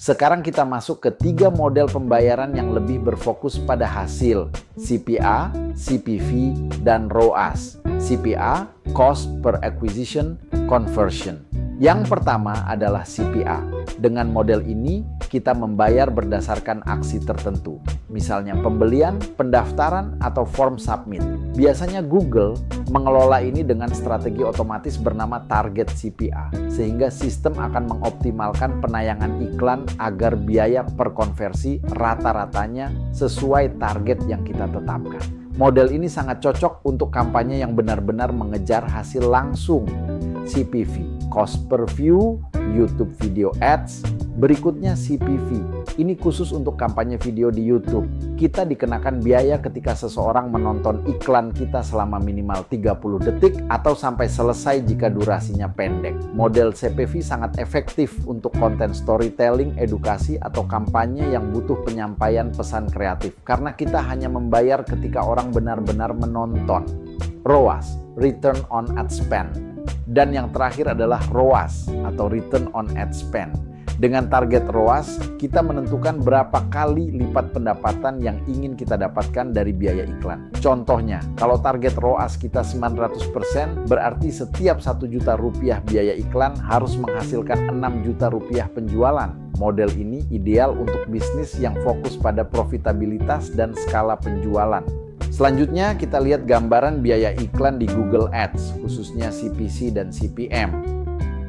Sekarang kita masuk ke 3 model pembayaran yang lebih berfokus pada hasil, CPA, CPV, dan ROAS. CPA, Cost Per Acquisition Conversion. Yang pertama adalah CPA. Dengan model ini, kita membayar berdasarkan aksi tertentu. Misalnya pembelian, pendaftaran, atau form submit. Biasanya Google mengelola ini dengan strategi otomatis bernama target CPA, sehingga sistem akan mengoptimalkan penayangan iklan agar biaya per konversi rata-ratanya sesuai target yang kita tetapkan. Model ini sangat cocok untuk kampanye yang benar-benar mengejar hasil langsung. CPV, Cost Per View, YouTube Video Ads. Berikutnya CPV. Ini khusus untuk kampanye video di YouTube. Kita dikenakan biaya ketika seseorang menonton iklan kita selama minimal 30 detik atau sampai selesai jika durasinya pendek. Model CPV sangat efektif untuk konten storytelling, edukasi, atau kampanye yang butuh penyampaian pesan kreatif karena kita hanya membayar ketika orang benar-benar menonton. ROAS, Return on Ad Spend. Dan yang terakhir adalah ROAS atau Return on Ad Spend. Dengan target ROAS, kita menentukan berapa kali lipat pendapatan yang ingin kita dapatkan dari biaya iklan. Contohnya, kalau target ROAS kita 900%, berarti setiap 1 juta rupiah biaya iklan harus menghasilkan 6 juta rupiah penjualan. Model ini ideal untuk bisnis yang fokus pada profitabilitas dan skala penjualan. Selanjutnya, kita lihat gambaran biaya iklan di Google Ads, khususnya CPC dan CPM.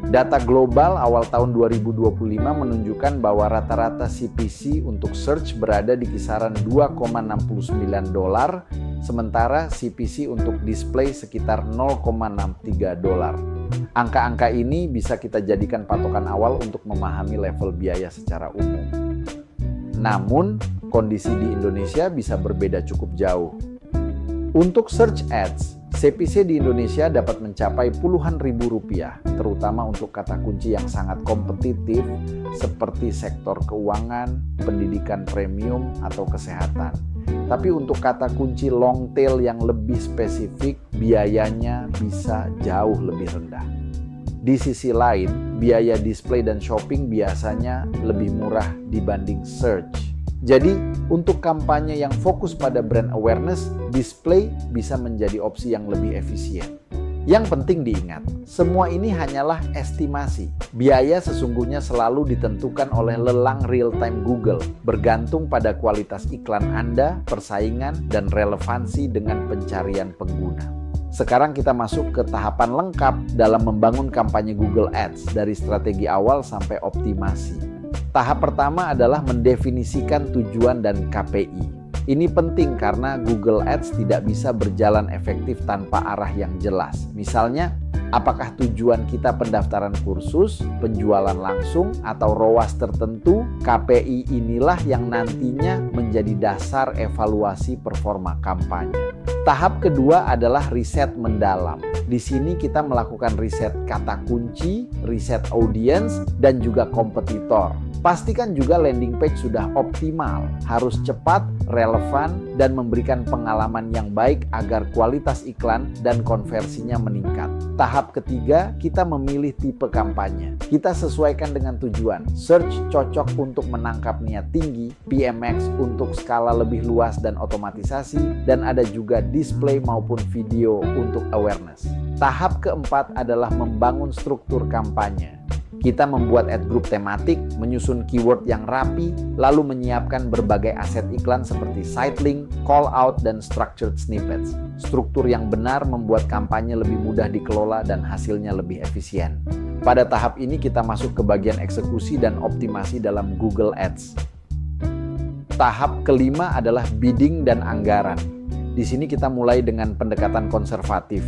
Data global awal tahun 2025 menunjukkan bahwa rata-rata CPC untuk search berada di kisaran $2,69, sementara CPC untuk display sekitar $0,63. Angka-angka ini bisa kita jadikan patokan awal untuk memahami level biaya secara umum. Namun, kondisi di Indonesia bisa berbeda cukup jauh. Untuk search ads, CPC di Indonesia dapat mencapai puluhan ribu rupiah, terutama untuk kata kunci yang sangat kompetitif seperti sektor keuangan, pendidikan premium, atau kesehatan. Tapi untuk kata kunci long tail yang lebih spesifik, biayanya bisa jauh lebih rendah. Di sisi lain, biaya display dan shopping biasanya lebih murah dibanding search. Jadi, untuk kampanye yang fokus pada brand awareness, display bisa menjadi opsi yang lebih efisien. Yang penting diingat, semua ini hanyalah estimasi. Biaya sesungguhnya selalu ditentukan oleh lelang real-time Google, bergantung pada kualitas iklan Anda, persaingan, dan relevansi dengan pencarian pengguna. Sekarang kita masuk ke tahapan lengkap dalam membangun kampanye Google Ads dari strategi awal sampai optimasi. Tahap pertama adalah mendefinisikan tujuan dan KPI. Ini penting karena Google Ads tidak bisa berjalan efektif tanpa arah yang jelas. Misalnya, apakah tujuan kita pendaftaran kursus, penjualan langsung, atau ROAS tertentu? KPI inilah yang nantinya menjadi dasar evaluasi performa kampanye. Tahap kedua adalah riset mendalam. Di sini kita melakukan riset kata kunci, riset audience, dan juga kompetitor. Pastikan juga landing page sudah optimal, harus cepat, relevan, dan memberikan pengalaman yang baik agar kualitas iklan dan konversinya meningkat. Tahap ketiga, kita memilih tipe kampanye. Kita sesuaikan dengan tujuan. Search cocok untuk menangkap niat tinggi, PMX untuk skala lebih luas dan otomatisasi, dan ada juga display maupun video untuk awareness. Tahap keempat adalah membangun struktur kampanye. Kita membuat ad group tematik, menyusun keyword yang rapi, lalu menyiapkan berbagai aset iklan seperti site link, call out, dan structured snippets. Struktur yang benar membuat kampanye lebih mudah dikelola dan hasilnya lebih efisien. Pada tahap ini kita masuk ke bagian eksekusi dan optimasi dalam Google Ads. Tahap kelima adalah bidding dan anggaran. Di sini kita mulai dengan pendekatan konservatif.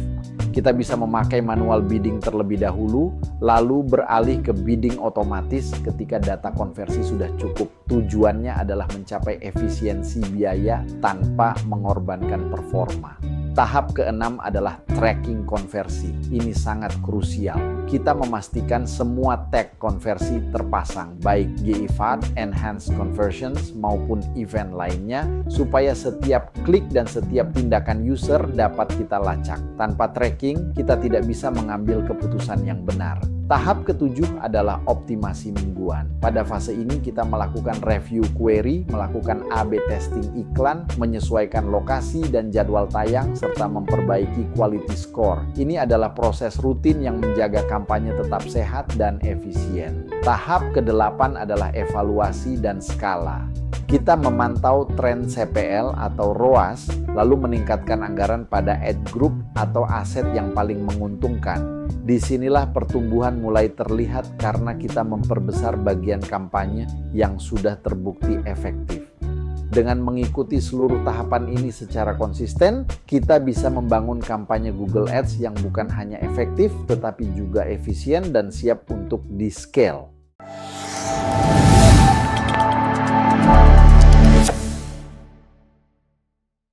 Kita bisa memakai manual bidding terlebih dahulu, lalu beralih ke bidding otomatis ketika data konversi sudah cukup. Tujuannya adalah mencapai efisiensi biaya tanpa mengorbankan performa. Tahap keenam adalah tracking konversi. Ini sangat krusial. Kita memastikan semua tag konversi terpasang, baik GIFAD, Enhanced Conversions, maupun event lainnya, supaya setiap klik dan setiap tindakan user dapat kita lacak. Tanpa tracking, kita tidak bisa mengambil keputusan yang benar. Tahap ketujuh adalah optimasi mingguan. Pada fase ini kita melakukan review query, melakukan A/B testing iklan, menyesuaikan lokasi dan jadwal tayang, serta memperbaiki quality score. Ini adalah proses rutin yang menjaga kampanye tetap sehat dan efisien. Tahap ke-8 adalah evaluasi dan skala. Kita memantau tren CPL atau ROAS, lalu meningkatkan anggaran pada ad group atau aset yang paling menguntungkan. Disinilah pertumbuhan mulai terlihat karena kita memperbesar bagian kampanye yang sudah terbukti efektif. Dengan mengikuti seluruh tahapan ini secara konsisten, kita bisa membangun kampanye Google Ads yang bukan hanya efektif, tetapi juga efisien dan siap untuk di-scale.